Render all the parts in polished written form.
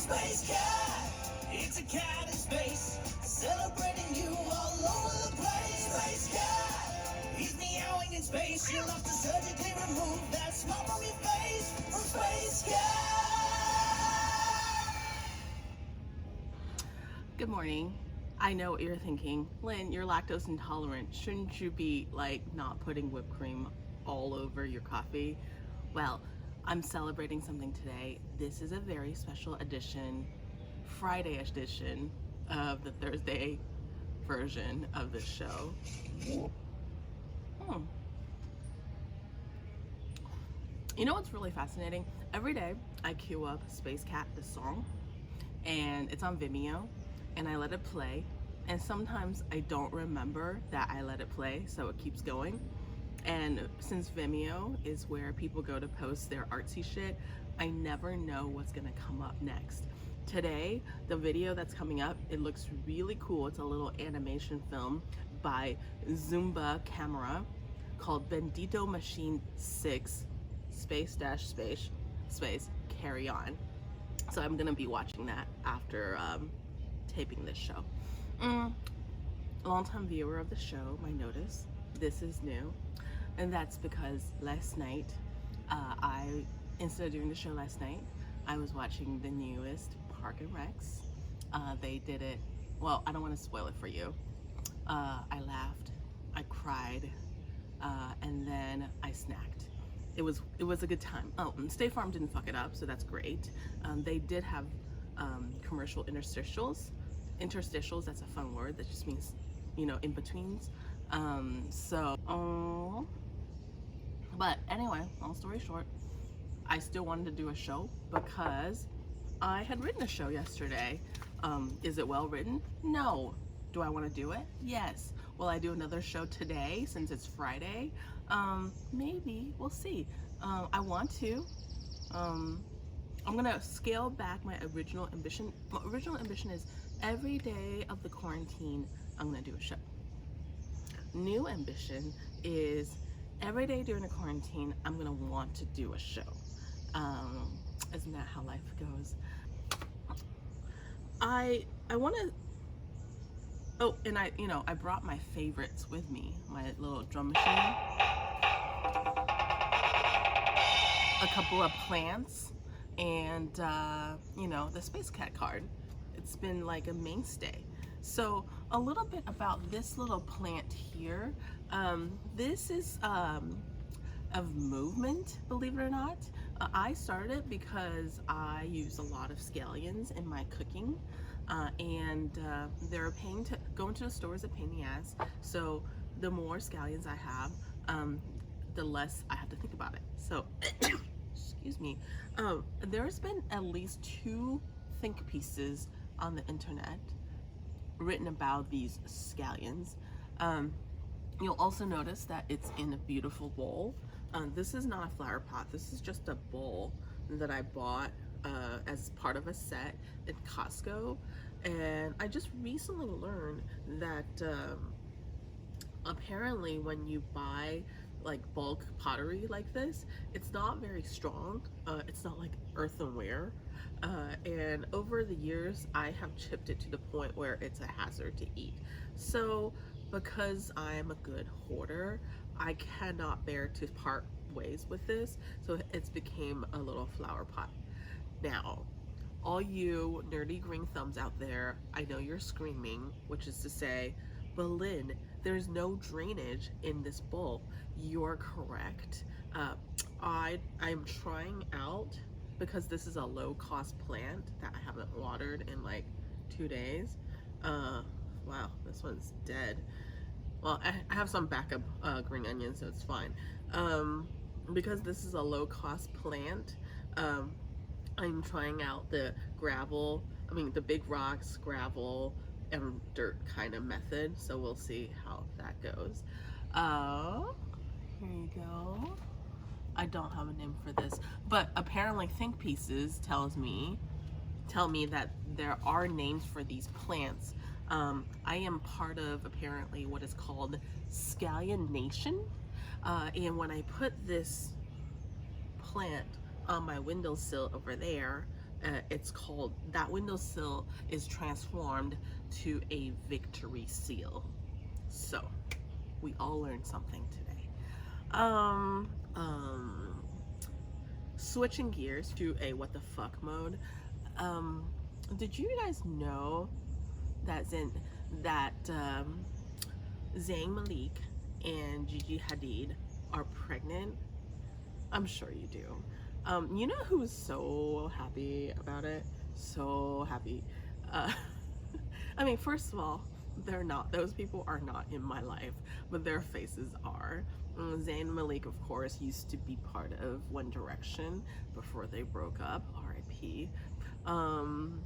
Space cat, it's a cat in space, celebrating you all over the place. Space cat, he's meowing in space. You'll have to surgically remove that smile from your face. For Space cat. Good morning. I know what you're thinking. Lynn, you're lactose intolerant. Shouldn't you be like not putting whipped cream all over your coffee? Well, I'm celebrating something today. This is a very special edition, Friday edition of the Thursday version of this show. You know what's really fascinating? Every day I queue up Space Cat, the song, and it's on Vimeo, and I let it play, and sometimes I don't remember that I let it play, so it keeps going. And since Vimeo is where people go to post their artsy shit, I never know what's gonna come up next. Today, the video that's coming up, it looks really cool. It's a little animation film by Zumba Camera called Bendito Machine 6 space carry on. So I'm gonna be watching that after taping this show. Long-time viewer of the show might notice this is new, and that's because last night instead of doing the show last night, I was watching the newest Park and Recs. They did it, well, I don't want to spoil it for you. I laughed, I cried, and then I snacked. It was a good time. Oh, and State Farm didn't fuck it up, so that's great. They did have commercial interstitials. Interstitials, that's a fun word. That just means, in betweens. But anyway, long story short, I still wanted to do a show because I had written a show yesterday. Is it well written? No. Do I want to do it? Yes. Will I do another show today since it's Friday? Maybe. We'll see. I want to. I'm gonna scale back my original ambition. My original ambition is every day of the quarantine, I'm gonna do a show. New ambition is every day during the quarantine, I'm gonna want to do a show. Isn't that how life goes? I want to. Oh, and I brought my favorites with me. My little drum machine, a couple of plants, and the Space Cat card. It's been like a mainstay. So a little bit about this little plant here. This is of movement, believe it or not. I started it because I use a lot of scallions in my cooking, and they're going to the store is a pain in the ass. So the more scallions I have, the less I have to think about it. So excuse me. There's been at least 2 think pieces on the internet written about these scallions. You'll also notice that it's in a beautiful bowl. This is not a flower pot. This is just a bowl that I bought as part of a set at Costco. And I just recently learned that apparently when you buy like bulk pottery like this, it's not very strong. It's not like earthenware. And over the years, I have chipped it to the point where it's a hazard to eat. So because I'm a good hoarder, I cannot bear to part ways with this. So it's became a little flower pot. Now, all you nerdy green thumbs out there, I know you're screaming, which is to say, but Lynn, there's no drainage in this bowl. You're correct. I'm trying out, because this is a low-cost plant that I haven't watered in like 2 days. Wow, this one's dead. Well, I have some backup green onions, so it's fine. Because this is a low-cost plant, I'm trying out the the big rocks, gravel, and dirt kind of method, so we'll see how that goes. Here you go. I don't have a name for this, but apparently think pieces tell me that there are names for these plants. I am part of apparently what is called Scallion Nation, and when I put this plant on my windowsill over there, It's called, that windowsill is transformed to a victory seal. So we all learned something today. Um, um, Switching gears to a what the fuck mode. Um, did you guys know that Zayn Malik and Gigi Hadid are pregnant? I'm sure you do. You know who's so happy about it? So happy. Uh, I mean, first of all, they're not. Those people are not in my life, but their faces are. Zayn Malik, of course, used to be part of One Direction before they broke up. R.I.P. Um,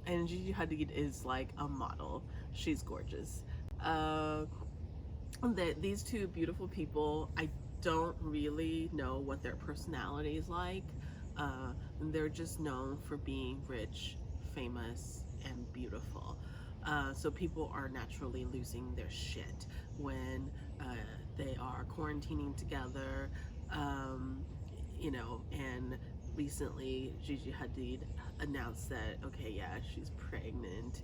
and Gigi Hadid is like a model. She's gorgeous. Uh, these two beautiful people, I don't really know what their personality is like. They're just known for being rich, famous, and beautiful. So people are naturally losing their shit when they are quarantining together, um, and recently Gigi Hadid announced that, okay, yeah, she's pregnant.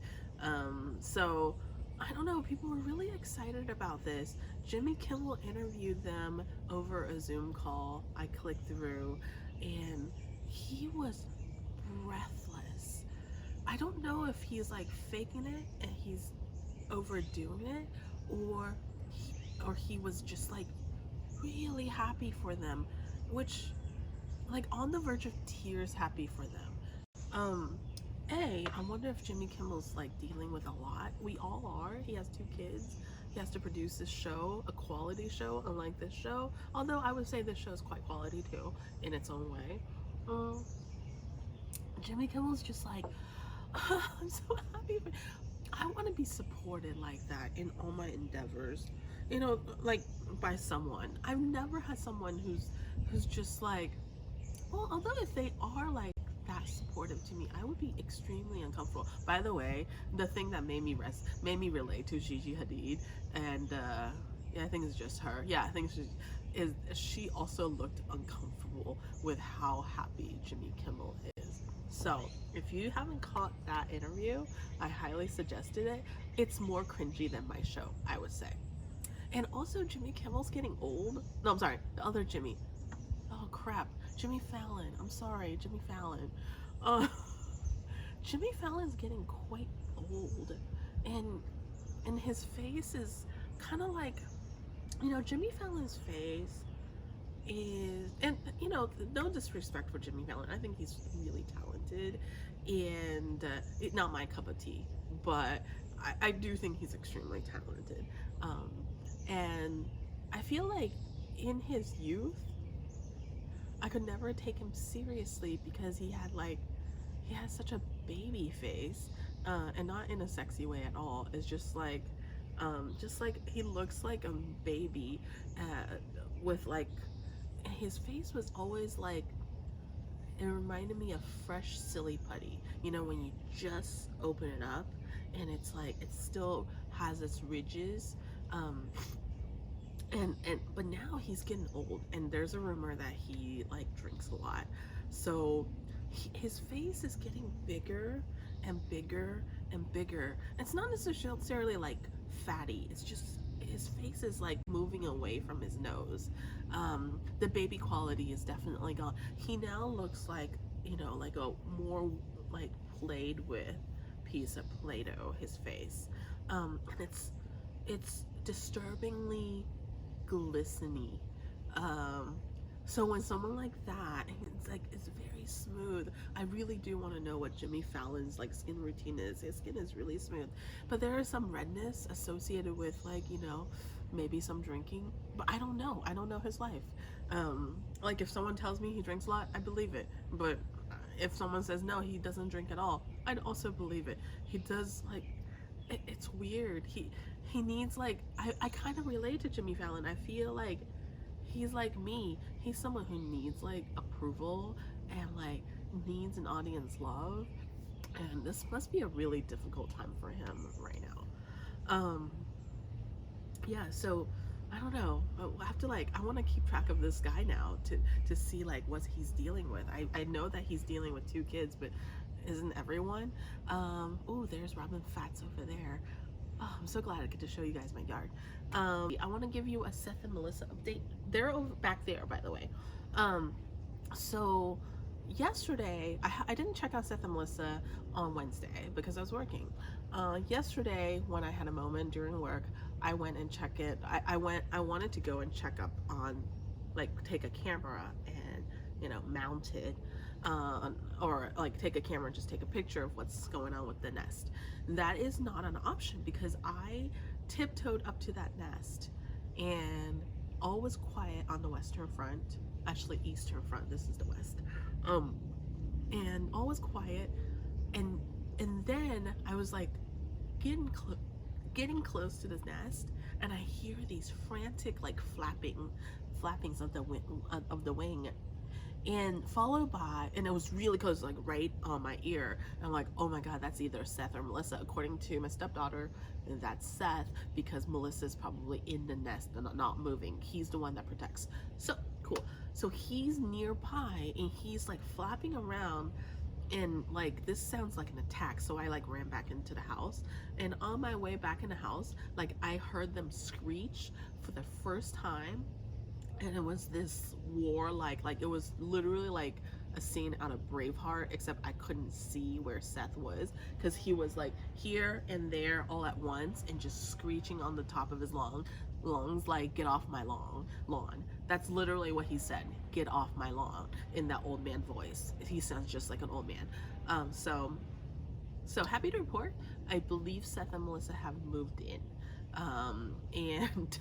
So I don't know, people were really excited about this. Jimmy Kimmel interviewed them over a Zoom call. I clicked through and he was breathless. I don't know if he's like faking it and he's overdoing it, or he was just like really happy for them, which, like, on the verge of tears happy for them. I wonder if Jimmy Kimmel's like dealing with a lot. We all are. He has 2 kids. He has to produce this show, a quality show, unlike this show. Although I would say this show is quite quality too, in its own way. Jimmy Kimmel's just like, I'm so happy. I want to be supported like that in all my endeavors. Like by someone. I've never had someone who's just like, well, although if they are like that supportive to me, I would be extremely uncomfortable. By the way, the thing that made me relate to Gigi Hadid, and yeah, I think it's just her. Yeah, I think she also looked uncomfortable with how happy Jimmy Kimmel is. So if you haven't caught that interview, I highly suggested it. It's more cringy than my show, I would say. And also, Jimmy Kimmel's getting old. No, I'm sorry, the other Jimmy. Oh crap, Jimmy Fallon. I'm sorry, Jimmy Fallon. Jimmy Fallon's getting quite old, and his face is kind of like, Jimmy Fallon's face is, and no disrespect for Jimmy Fallon. I think he's really talented, and not my cup of tea, but I do think he's extremely talented. And I feel like in his youth, I could never take him seriously because he had such a baby face, and not in a sexy way at all. It's just like he looks like a baby, with like, his face was always like, it reminded me of fresh silly putty. When you just open it up and it's like, it still has its ridges. But now he's getting old, and there's a rumor that he like drinks a lot, so his face is getting bigger and bigger and bigger. It's not necessarily like fatty, it's just his face is like moving away from his nose. The baby quality is definitely gone. He now looks like, like a more like played with piece of Play-Doh, his face. And it's disturbingly glistening. So when someone like that, it's very smooth. I really do want to know what Jimmy Fallon's like skin routine is. His skin is really smooth, but there is some redness associated with, like, maybe some drinking, but I don't know his life. Like, if someone tells me he drinks a lot, I believe it, but if someone says no, he doesn't drink at all, I'd also believe it. He does, like, it's weird. He needs, like, I kind of relate to Jimmy Fallon. I feel like he's like me. He's someone who needs like approval and like needs an audience love, and this must be a really difficult time for him right now. Yeah, so I don't know. I have to, like, I want to keep track of this guy now to see like what he's dealing with. I know that he's dealing with 2 kids, but isn't everyone? Oh, there's Robin Fats over there. Oh, I'm so glad I get to show you guys my yard. I want to give you a Seth and Melissa update. They're over back there, by the way. Um, so yesterday, I didn't check out Seth and Melissa on Wednesday because I was working. Yesterday, when I had a moment during work, I went and checked it. I wanted to go and check up on, like, take a camera and, mount it, or like take a camera and just take a picture of what's going on with the nest. That is not an option because I tiptoed up to that nest and all was quiet on the western front, actually eastern front, this is the west. And all was quiet, and then I was like getting close to this nest, and I hear these frantic like flappings of the wing, and followed by, and it was really close, like right on my ear. And I'm like, oh my god, that's either Seth or Melissa. According to my stepdaughter, that's Seth, because Melissa's probably in the nest and not moving. He's the one that protects. So cool. So he's nearby and he's like flapping around, and like this sounds like an attack. So I like ran back into the house, and on my way back in the house, like I heard them screech for the first time. And it was this war, like it was literally like a scene out of Braveheart, except I couldn't see where Seth was because he was like here and there all at once and just screeching on the top of his lungs, like, get off my lawn. That's literally what he said, get off my lawn, in that old man voice. He sounds just like an old man. So happy to report, I believe Seth and Melissa have moved in. And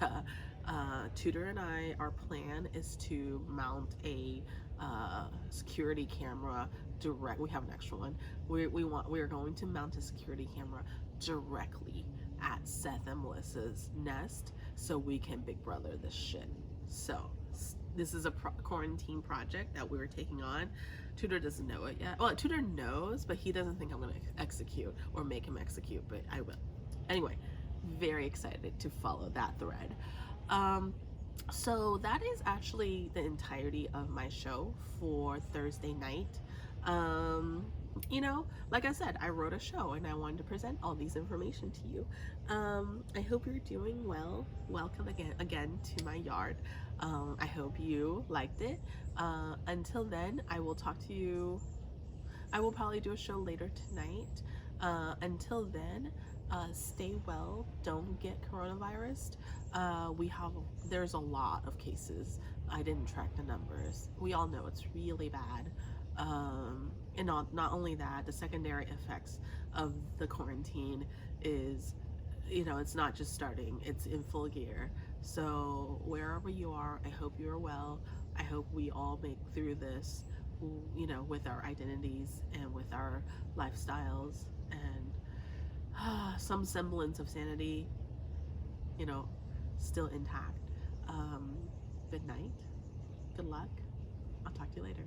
Tudor and I, our plan is to mount a security camera direct. We have an extra one. We are going to mount a security camera directly at Seth and Melissa's nest so we can Big Brother this shit. So this is a quarantine project that we were taking on. Tudor doesn't know it yet. Well, Tudor knows, but he doesn't think I'm going to execute or make him execute, but I will. Anyway, very excited to follow that thread. So that is actually the entirety of my show for Thursday night. Like I said, I wrote a show and I wanted to present all these information to you. I hope you're doing well. Welcome again to my yard. I hope you liked it. Until then, I will talk to you. I will probably do a show later tonight. Until then, stay well. Don't get coronavirus. There's a lot of cases. I didn't track the numbers. We all know it's really bad. And not only that, the secondary effects of the quarantine is, it's not just starting, it's in full gear. So wherever you are, I hope you are well. I hope we all make through this, with our identities and with our lifestyles and some semblance of sanity, still intact. Good night. Good luck. I'll talk to you later.